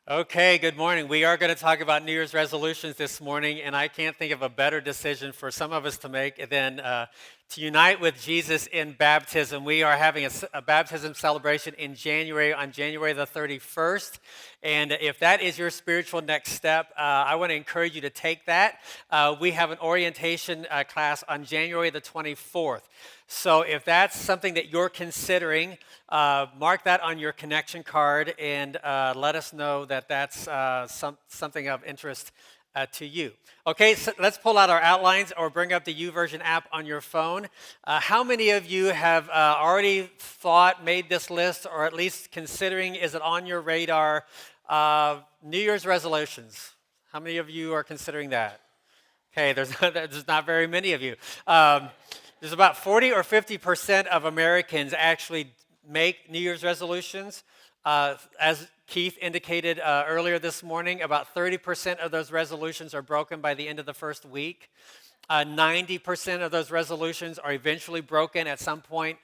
Okay, good morning. We are going to talk about New Year's resolutions this morning, and I can't think of a better decision for some of us to make than to unite with Jesus in baptism. We are having a baptism celebration in January, on January the 31st. And if that is your spiritual next step, I want to encourage you to take that. We have an orientation class on January the 24th. So if that's something that you're considering, mark that on your connection card and let us know that that's something of interest to you. Okay, so let's pull out our outlines or bring up the YouVersion app on your phone. How many of you have already made this list, or at least considering, is it on your radar? New Year's resolutions. How many of you are considering that? Okay, there's not very many of you. There's about 40 or 50% of Americans actually make New Year's resolutions. As Keith indicated earlier this morning, about 30% of those resolutions are broken by the end of the first week. 90% of those resolutions are eventually broken at some point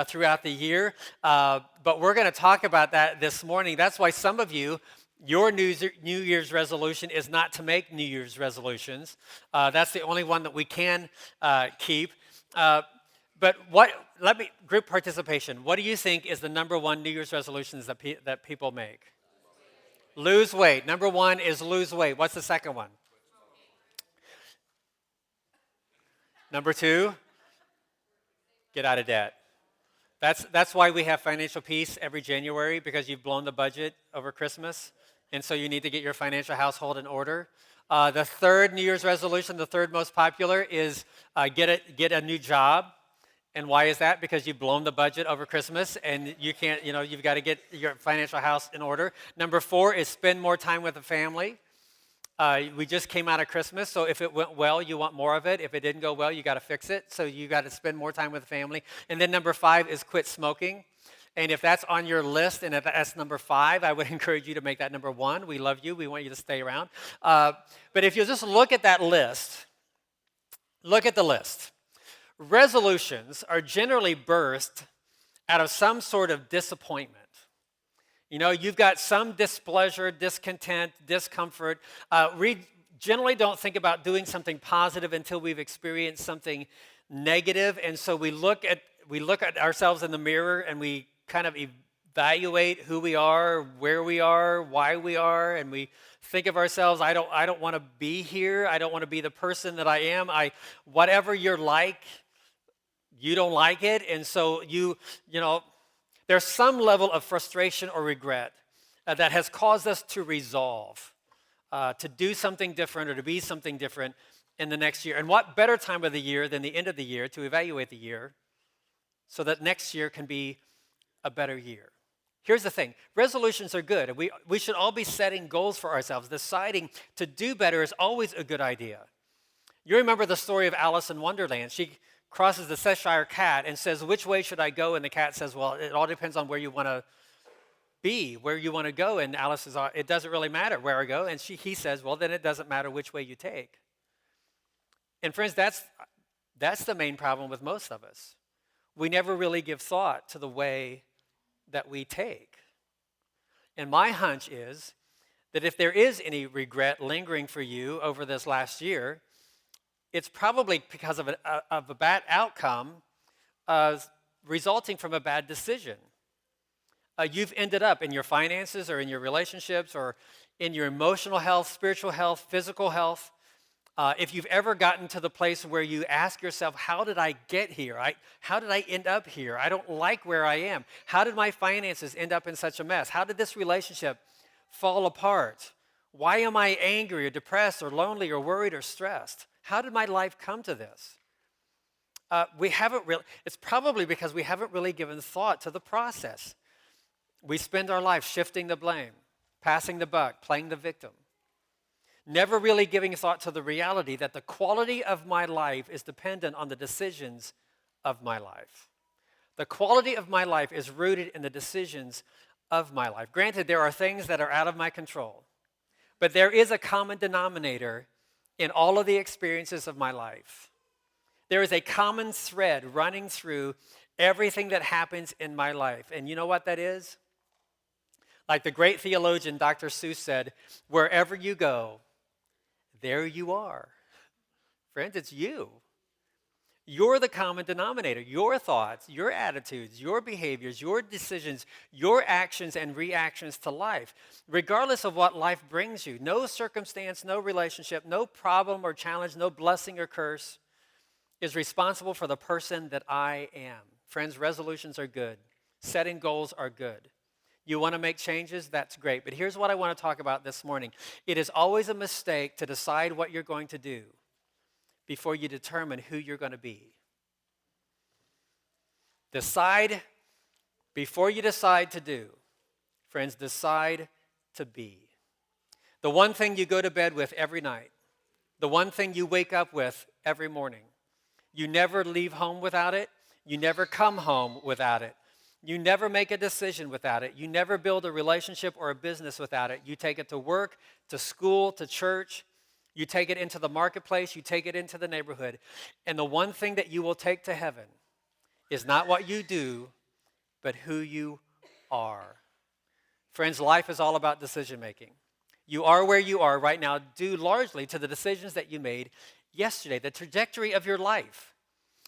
throughout the year. But we're going to talk about that this morning. That's why some of you, your New Year's resolution is not to make New Year's resolutions. That's the only one that we can keep. Group participation. What do you think is the number one New Year's resolutions that people make? Lose weight. Number one is lose weight. What's the second one? Number two, get out of debt. That's why we have financial peace every January, because you've blown the budget over Christmas, and so you need to get your financial household in order. The third New Year's resolution, the third most popular, is get a new job. And why is that? Because you've blown the budget over Christmas and you can't, you've got to get your financial house in order. Number four is spend more time with the family. We just came out of Christmas, so if it went well, you want more of it. If it didn't go well, you got to fix it. So you got to spend more time with the family. And then number five is quit smoking. And if that's on your list and if that's number five, I would encourage you to make that number one. We love you. We want you to stay around. But if you just look at that list, look at the list. Resolutions are generally birthed out of some sort of disappointment. You've got some displeasure, discontent, discomfort. We generally don't think about doing something positive until we've experienced something negative, and so we look at ourselves in the mirror and we kind of evaluate who we are, where we are, why we are, and we think of ourselves, I don't want to be here. I don't want to be the person that I am. Whatever you're like, you don't like it, and so there's some level of frustration or regret that has caused us to resolve to do something different or to be something different in the next year. And what better time of the year than the end of the year to evaluate the year so that next year can be a better year? Here's the thing. Resolutions are good. We should all be setting goals for ourselves. Deciding to do better is always a good idea. You remember the story of Alice in Wonderland. She crosses the Cheshire Cat and says, which way should I go? And the cat says, well, it all depends on where you want to be, where you want to go. And Alice says, it doesn't really matter where I go. And he says, well, then it doesn't matter which way you take. And friends, that's the main problem with most of us. We never really give thought to the way that we take. And my hunch is that if there is any regret lingering for you over this last year, it's probably because of a bad outcome resulting from a bad decision. You've ended up in your finances or in your relationships or in your emotional health, spiritual health, physical health. If you've ever gotten to the place where you ask yourself, how did I get here? How did I end up here? I don't like where I am. How did my finances end up in such a mess? How did this relationship fall apart? Why am I angry or depressed or lonely or worried or stressed? How did my life come to this? It's probably because we haven't really given thought to the process. We spend our life shifting the blame, passing the buck, playing the victim, never really giving thought to the reality that the quality of my life is dependent on the decisions of my life. The quality of my life is rooted in the decisions of my life. Granted, there are things that are out of my control, but there is a common denominator in all of the experiences of my life. There is a common thread running through everything that happens in my life. And you know what that is? Like the great theologian Dr. Seuss said, wherever you go, there you are. Friends, it's you. You're the common denominator. Your thoughts, your attitudes, your behaviors, your decisions, your actions and reactions to life, regardless of what life brings you. No circumstance, no relationship, no problem or challenge, no blessing or curse is responsible for the person that I am. Friends, resolutions are good. Setting goals are good. You want to make changes? That's great. But here's what I want to talk about this morning. It is always a mistake to decide what you're going to do before you determine who you're going to be. Decide before you decide to do. Friends, decide to be. The one thing you go to bed with every night, the one thing you wake up with every morning. You never leave home without it. You never come home without it. You never make a decision without it. You never build a relationship or a business without it. You take it to work, to school, to church. You take it into the marketplace, you take it into the neighborhood. And the one thing that you will take to heaven is not what you do, but who you are. Friends, life is all about decision making. You are where you are right now due largely to the decisions that you made yesterday, the trajectory of your life.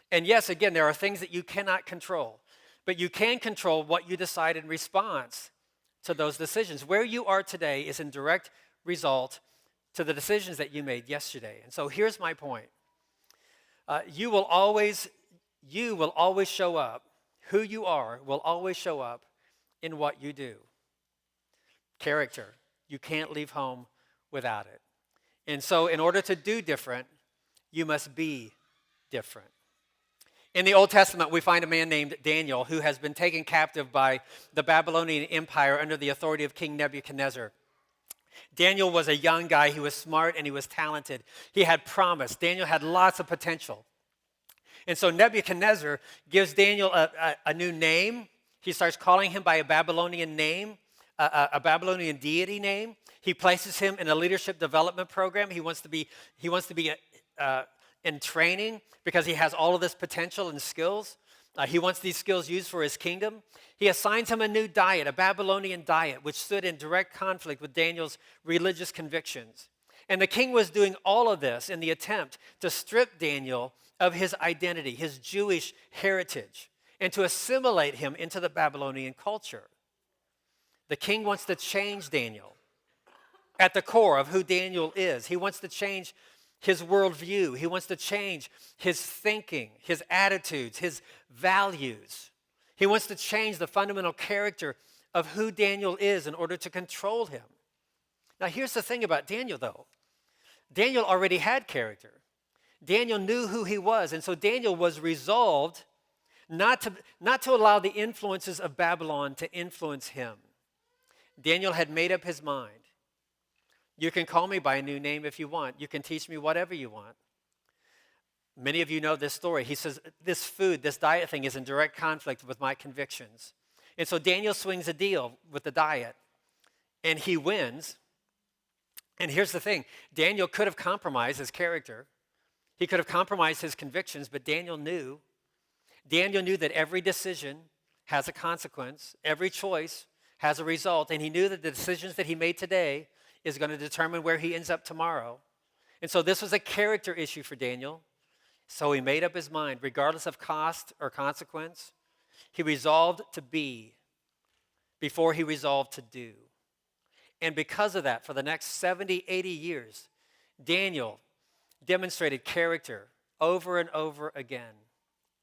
And yes, again, there are things that you cannot control, but you can control what you decide in response to those decisions. Where you are today is in direct result to the decisions that you made yesterday. And so here's my point. You will always show up. Who you are will always show up in what you do. Character. You can't leave home without it. And so in order to do different, you must be different. In the Old Testament, we find a man named Daniel who has been taken captive by the Babylonian Empire under the authority of King Nebuchadnezzar. Daniel was a young guy. He was smart and he was talented. He had promise. Daniel had lots of potential. And so Nebuchadnezzar gives Daniel a new name. He starts calling him by a Babylonian name, a Babylonian deity name. He places him in a leadership development program. He wants to be in training because he has all of this potential and skills. He wants these skills used for his kingdom. He assigns him a new diet, a Babylonian diet, which stood in direct conflict with Daniel's religious convictions. And the king was doing all of this in the attempt to strip Daniel of his identity, his Jewish heritage, and to assimilate him into the Babylonian culture. The king wants to change Daniel at the core of who Daniel is. He wants to change his worldview. He wants to change his thinking, his attitudes, his values. He wants to change the fundamental character of who Daniel is in order to control him. Now, here's the thing about Daniel, though. Daniel already had character. Daniel knew who he was, and so Daniel was resolved not to allow the influences of Babylon to influence him. Daniel had made up his mind. You can call me by a new name if you want. You can teach me whatever you want. Many of you know this story. He says, this food, this diet thing is in direct conflict with my convictions. And so Daniel swings a deal with the diet, and he wins. And here's the thing. Daniel could have compromised his character. He could have compromised his convictions, but Daniel knew that every decision has a consequence. Every choice has a result. And he knew that the decisions that he made today is going to determine where he ends up tomorrow. And so this was a character issue for Daniel. So he made up his mind, regardless of cost or consequence. He resolved to be before he resolved to do. And because of that, for the next 70, 80 years, Daniel demonstrated character over and over again.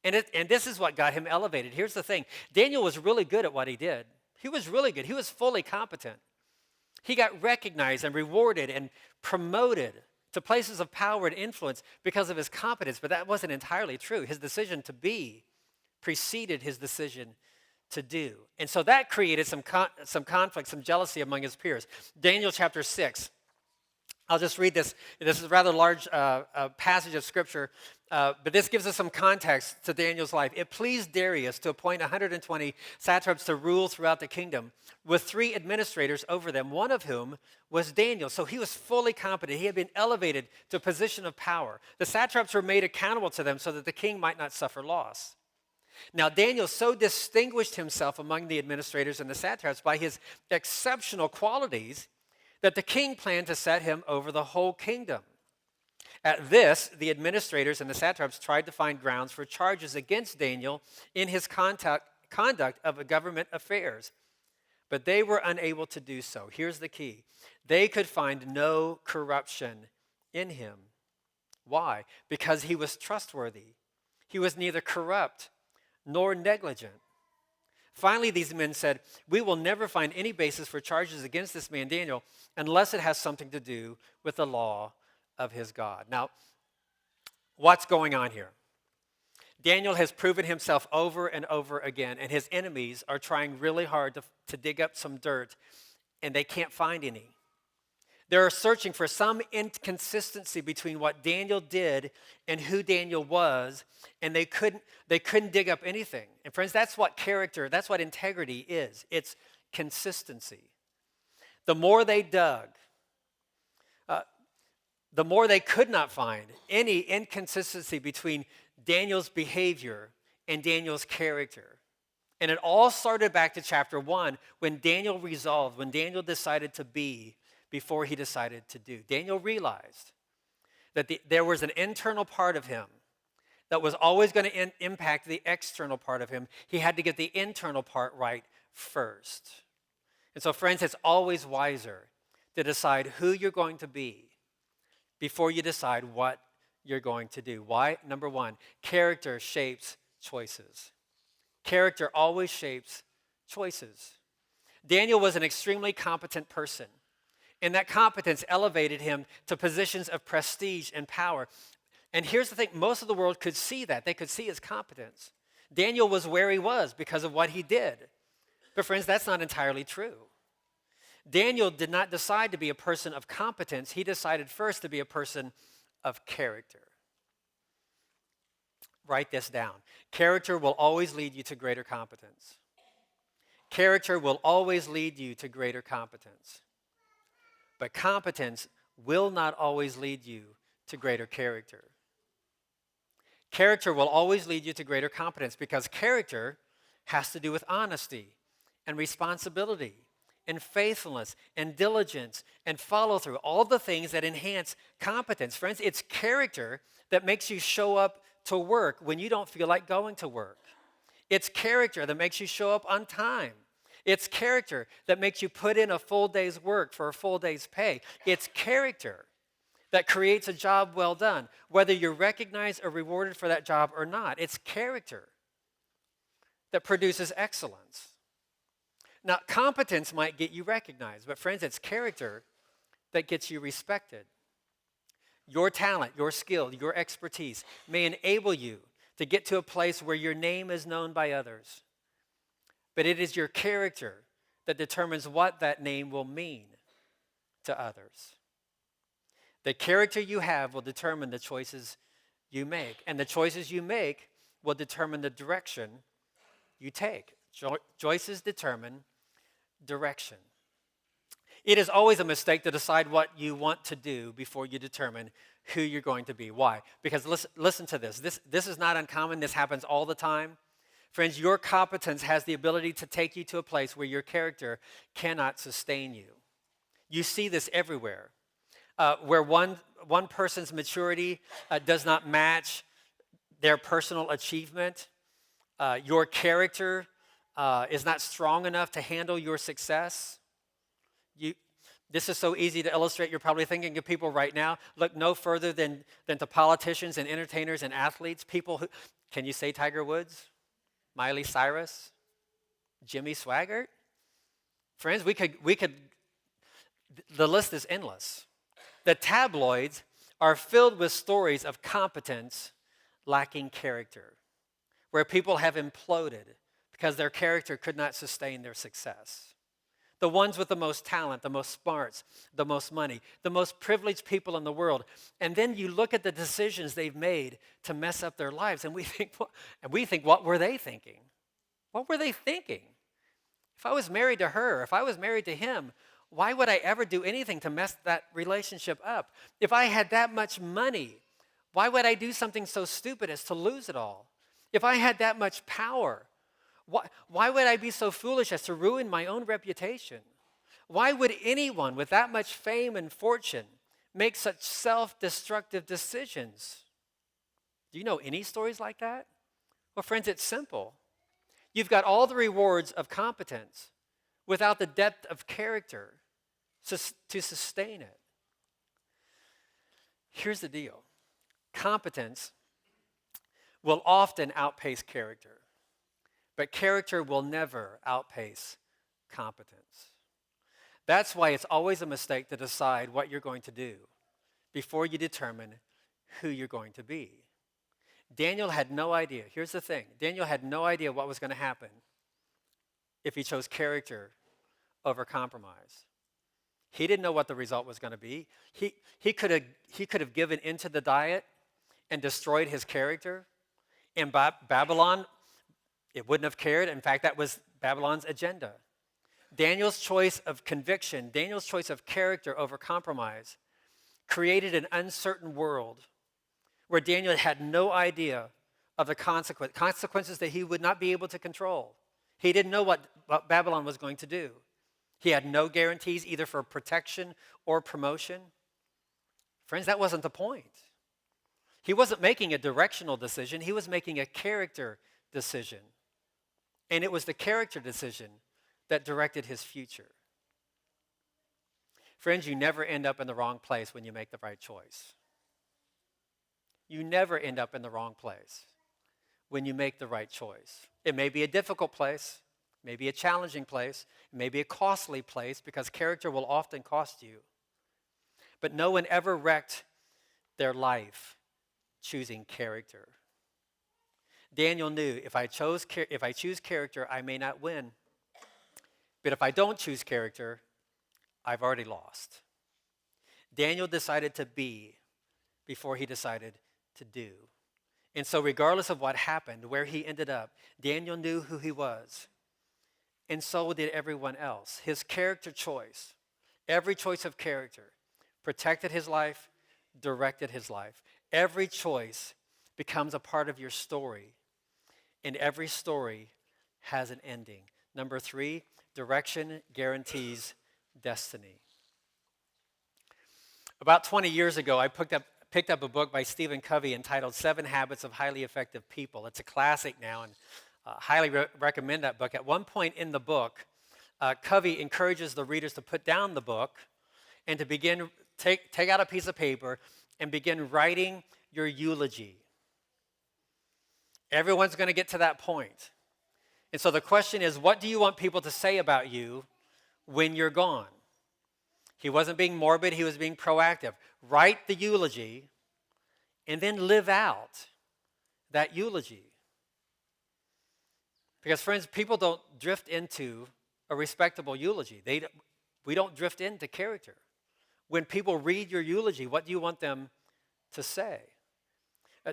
And this is what got him elevated. Here's the thing. Daniel was really good at what he did. He was really good. He was fully competent. He got recognized and rewarded and promoted to places of power and influence because of his competence, but that wasn't entirely true. His decision to be preceded his decision to do. And so that created some conflict, some jealousy among his peers. Daniel chapter 6. I'll just read this. This is a rather large passage of Scripture, but this gives us some context to Daniel's life. It pleased Darius to appoint 120 satraps to rule throughout the kingdom, with 3 administrators over them, one of whom was Daniel. So he was fully competent. He had been elevated to a position of power. The satraps were made accountable to them so that the king might not suffer loss. Now, Daniel so distinguished himself among the administrators and the satraps by his exceptional qualities that the king planned to set him over the whole kingdom. At this, the administrators and the satraps tried to find grounds for charges against Daniel in his conduct of government affairs, but they were unable to do so. Here's the key. They could find no corruption in him. Why? Because he was trustworthy. He was neither corrupt nor negligent. Finally, these men said, "We will never find any basis for charges against this man Daniel unless it has something to do with the law of his God." Now, what's going on here? Daniel has proven himself over and over again, and his enemies are trying really hard to dig up some dirt, and they can't find any. They're searching for some inconsistency between what Daniel did and who Daniel was, and they couldn't dig up anything. And friends, that's what character, that's what integrity is. It's consistency. The more they dug, the more they could not find any inconsistency between Daniel's behavior and Daniel's character. And it all started back to chapter 1 when Daniel resolved, when Daniel decided to be before he decided to do. Daniel realized that there was an internal part of him that was always going to impact the external part of him. He had to get the internal part right first. And so, friends, it's always wiser to decide who you're going to be before you decide what you're going to do. Why? Number one, character shapes choices. Character always shapes choices. Daniel was an extremely competent person, and that competence elevated him to positions of prestige and power. And here's the thing, most of the world could see that. They could see his competence. Daniel was where he was because of what he did. But friends, that's not entirely true. Daniel did not decide to be a person of competence. He decided first to be a person of character. Write this down. Character will always lead you to greater competence. Character will always lead you to greater competence. But competence will not always lead you to greater character. Character will always lead you to greater competence because character has to do with honesty and responsibility and faithfulness and diligence and follow-through, all the things that enhance competence. Friends, it's character that makes you show up to work when you don't feel like going to work. It's character that makes you show up on time. It's character that makes you put in a full day's work for a full day's pay. It's character that creates a job well done, whether you're recognized or rewarded for that job or not. It's character that produces excellence. Now, competence might get you recognized, but friends, it's character that gets you respected. Your talent, your skill, your expertise may enable you to get to a place where your name is known by others. But it is your character that determines what that name will mean to others. The character you have will determine the choices you make, and the choices you make will determine the direction you take. Choices determine direction. It is always a mistake to decide what you want to do before you determine who you're going to be. Why? Because listen to this. This is not uncommon. This happens all the time. Friends, your competence has the ability to take you to a place where your character cannot sustain you. You see this everywhere. Where one person's maturity does not match their personal achievement, your character is not strong enough to handle your success. This is so easy to illustrate. You're probably thinking of people right now. Look no further than to politicians and entertainers and athletes. People who, can you say Tiger Woods? Miley Cyrus? Jimmy Swaggart? Friends, we could, the list is endless. The tabloids are filled with stories of competence lacking character, where people have imploded because their character could not sustain their success. The ones with the most talent, the most smarts, the most money, the most privileged people in the world. And then you look at the decisions they've made to mess up their lives, and we think, what were they thinking? What were they thinking? If I was married to her, if I was married to him, why would I ever do anything to mess that relationship up? If I had that much money, why would I do something so stupid as to lose it all? If I had that much power, why would I be so foolish as to ruin my own reputation? Why would anyone with that much fame and fortune make such self-destructive decisions? Do you know any stories like that? Well, friends, it's simple. You've got all the rewards of competence without the depth of character to sustain it. Here's the deal. Competence will often outpace character, but character will never outpace competence. That's why it's always a mistake to decide what you're going to do before you determine who you're going to be. Daniel had no idea. Here's the thing. Daniel had no idea what was going to happen if he chose character over compromise. He didn't know what the result was going to be. He could have given into the diet and destroyed his character. And Babylon, it wouldn't have cared. In fact, that was Babylon's agenda. Daniel's choice of conviction, Daniel's choice of character over compromise, created an uncertain world where Daniel had no idea of the consequences that he would not be able to control. He didn't know what Babylon was going to do. He had no guarantees either for protection or promotion. Friends, that wasn't the point. He wasn't making a directional decision. He was making a character decision. And it was the character decision that directed his future. Friends, you never end up in the wrong place when you make the right choice. You never end up in the wrong place when you make the right choice. It may be a difficult place, maybe a challenging place, it may be a costly place because character will often cost you. But no one ever wrecked their life choosing character. Daniel knew if I choose character, I may not win. But if I don't choose character, I've already lost. Daniel decided to be before he decided to do. And so regardless of what happened, where he ended up, Daniel knew who he was. And so did everyone else. His character choice, every choice of character, protected his life, directed his life. Every choice becomes a part of your story. And every story has an ending. Number 3, direction guarantees destiny. About 20 years ago, I picked up a book by Stephen Covey entitled 7 Habits of Highly Effective People. It's a classic now, and highly recommend that book. At one point in the book, Covey encourages the readers to put down the book and to begin, take out a piece of paper and begin writing your eulogy. Everyone's going to get to that point. And so the question is, what do you want people to say about you when you're gone? He wasn't being morbid, he was being proactive. Write the eulogy and then live out that eulogy. Because friends, people don't drift into a respectable eulogy. We don't drift into character. When people read your eulogy, what do you want them to say?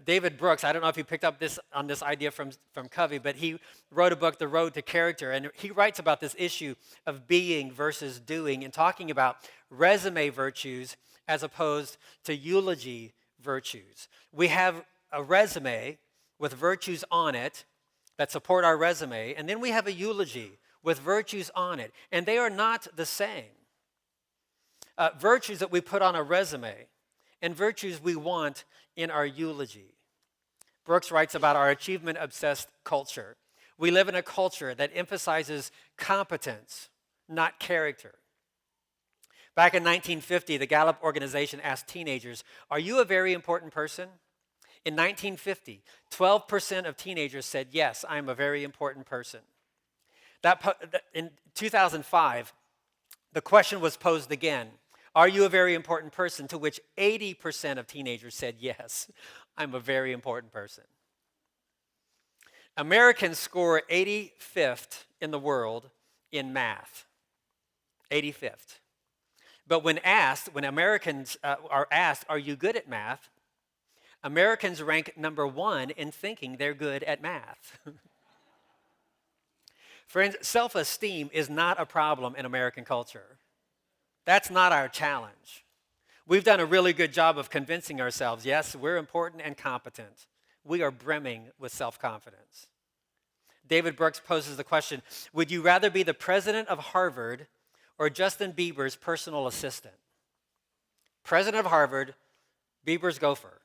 David Brooks, I don't know if you picked up on this idea from Covey, but he wrote a book, The Road to Character, and he writes about this issue of being versus doing and talking about resume virtues as opposed to eulogy virtues. We have a resume with virtues on it that support our resume, and then we have a eulogy with virtues on it, and they are not the same. Virtues that we put on a resume and virtues we want in our eulogy. Brooks writes about our achievement-obsessed culture. We live in a culture that emphasizes competence, not character. Back in 1950, the Gallup organization asked teenagers, "Are you a very important person?" In 1950, 12% of teenagers said, "Yes, I am a very important person." In 2005, the question was posed again, "Are you a very important person?" To which 80% of teenagers said, "Yes, I'm a very important person." Americans score 85th in the world in math. 85th. But when Americans are asked, "Are you good at math?" Americans rank number 1 in thinking they're good at math. Friends, self-esteem is not a problem in American culture. That's not our challenge. We've done a really good job of convincing ourselves, yes, we're important and competent. we are brimming with self-confidence. David Brooks poses the question, would you rather be the president of Harvard or Justin Bieber's personal assistant? President of Harvard, Bieber's gopher.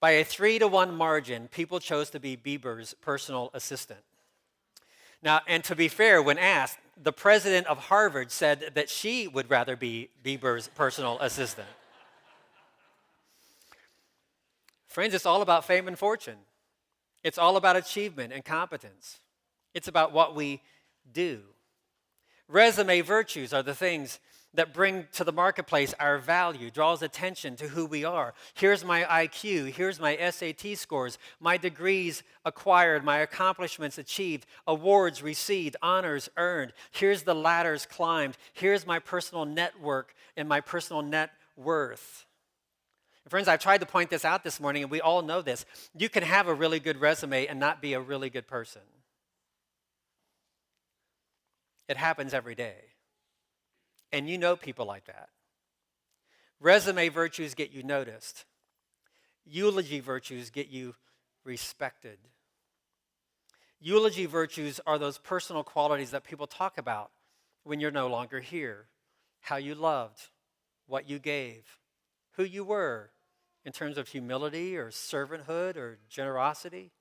By a 3-1 margin, people chose to be Bieber's personal assistant. Now, and to be fair, when asked, the president of Harvard said that she would rather be Bieber's personal assistant. Friends, it's all about fame and fortune. It's all about achievement and competence. It's about what we do. Resume virtues are the things that bring to the marketplace our value, draws attention to who we are. Here's my IQ, here's my SAT scores, my degrees acquired, my accomplishments achieved, awards received, honors earned. Here's the ladders climbed. Here's my personal network and my personal net worth. And friends, I've tried to point this out this morning, and we all know this. You can have a really good resume and not be a really good person. It happens every day. And you know people like that. Resume virtues get you noticed. Eulogy virtues get you respected. Eulogy virtues are those personal qualities that people talk about when you're no longer here. How you loved, what you gave, who you were in terms of humility or servanthood or generosity.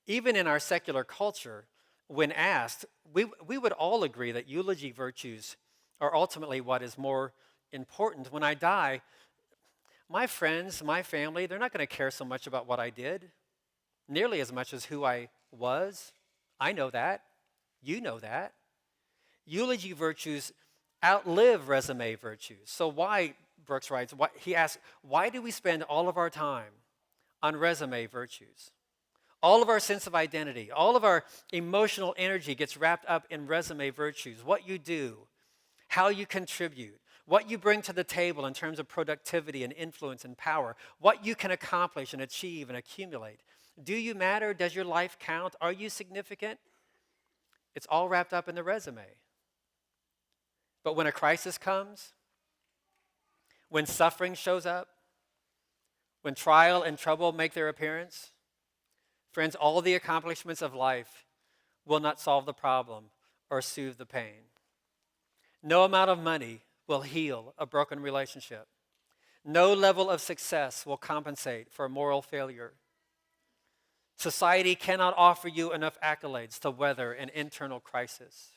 Even in our secular culture, when asked, we would all agree that eulogy virtues are ultimately what is more important. When I die, my friends, my family, they're not going to care so much about what I did, nearly as much as who I was. I know that. You know that. Eulogy virtues outlive resume virtues. So why, Brooks writes, he asks, why do we spend all of our time on resume virtues? All of our sense of identity, all of our emotional energy gets wrapped up in resume virtues. What you do, how you contribute, what you bring to the table in terms of productivity and influence and power, what you can accomplish and achieve and accumulate. Do you matter? Does your life count? Are you significant? It's all wrapped up in the resume. But when a crisis comes, when suffering shows up, when trial and trouble make their appearance, friends, all the accomplishments of life will not solve the problem or soothe the pain. No amount of money will heal a broken relationship. No level of success will compensate for moral failure. Society cannot offer you enough accolades to weather an internal crisis.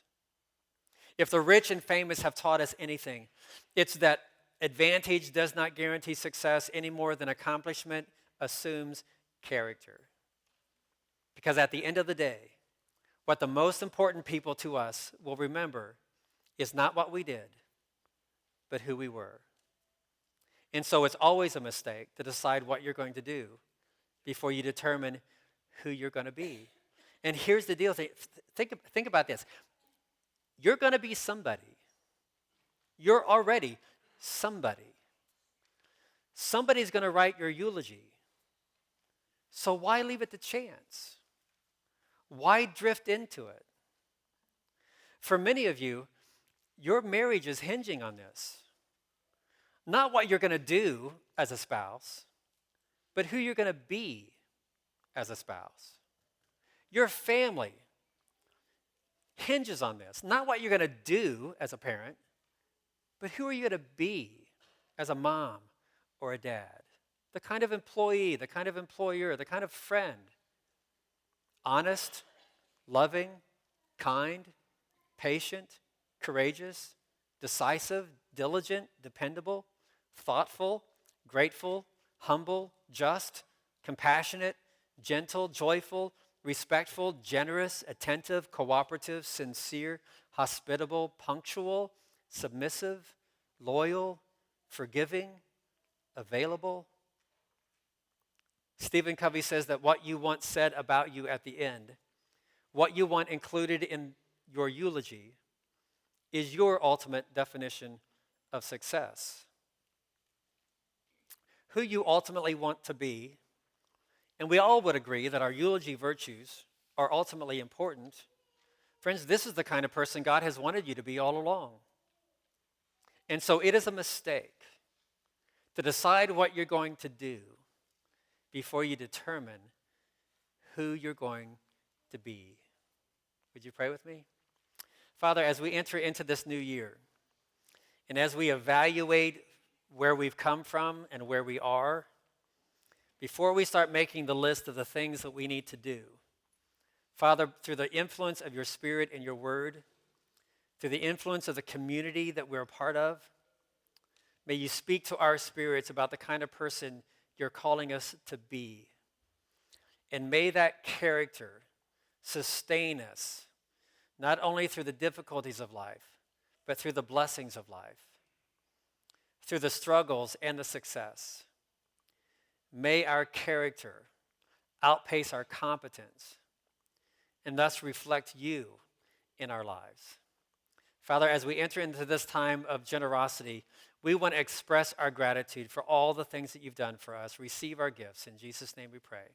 If the rich and famous have taught us anything, it's that advantage does not guarantee success any more than accomplishment assumes character. Because at the end of the day, what the most important people to us will remember is not what we did, but who we were. And so it's always a mistake to decide what you're going to do before you determine who you're going to be. And here's the deal. Think about this. You're going to be somebody. You're already somebody. Somebody's going to write your eulogy. So why leave it to chance? Why drift into it? For many of you, your marriage is hinging on this. Not what you're going to do as a spouse, but who you're going to be as a spouse. Your family hinges on this. Not what you're going to do as a parent, but who are you going to be as a mom or a dad? The kind of employee, the kind of employer, the kind of friend. Honest, loving, kind, patient, courageous, decisive, diligent, dependable, thoughtful, grateful, humble, just, compassionate, gentle, joyful, respectful, generous, attentive, cooperative, sincere, hospitable, punctual, submissive, loyal, forgiving, available. Stephen Covey says that what you want said about you at the end, what you want included in your eulogy, is your ultimate definition of success. Who you ultimately want to be, and we all would agree that our eulogy virtues are ultimately important. Friends, this is the kind of person God has wanted you to be all along. And so it is a mistake to decide what you're going to do before you determine who you're going to be. Would you pray with me? Father, as we enter into this new year, and as we evaluate where we've come from and where we are, before we start making the list of the things that we need to do, Father, through the influence of your Spirit and your word, through the influence of the community that we're a part of, may you speak to our spirits about the kind of person you're calling us to be. And may that character sustain us, not only through the difficulties of life, but through the blessings of life, through the struggles and the success. May our character outpace our competence and thus reflect you in our lives. Father, as we enter into this time of generosity, we want to express our gratitude for all the things that you've done for us. Receive our gifts. In Jesus' name we pray.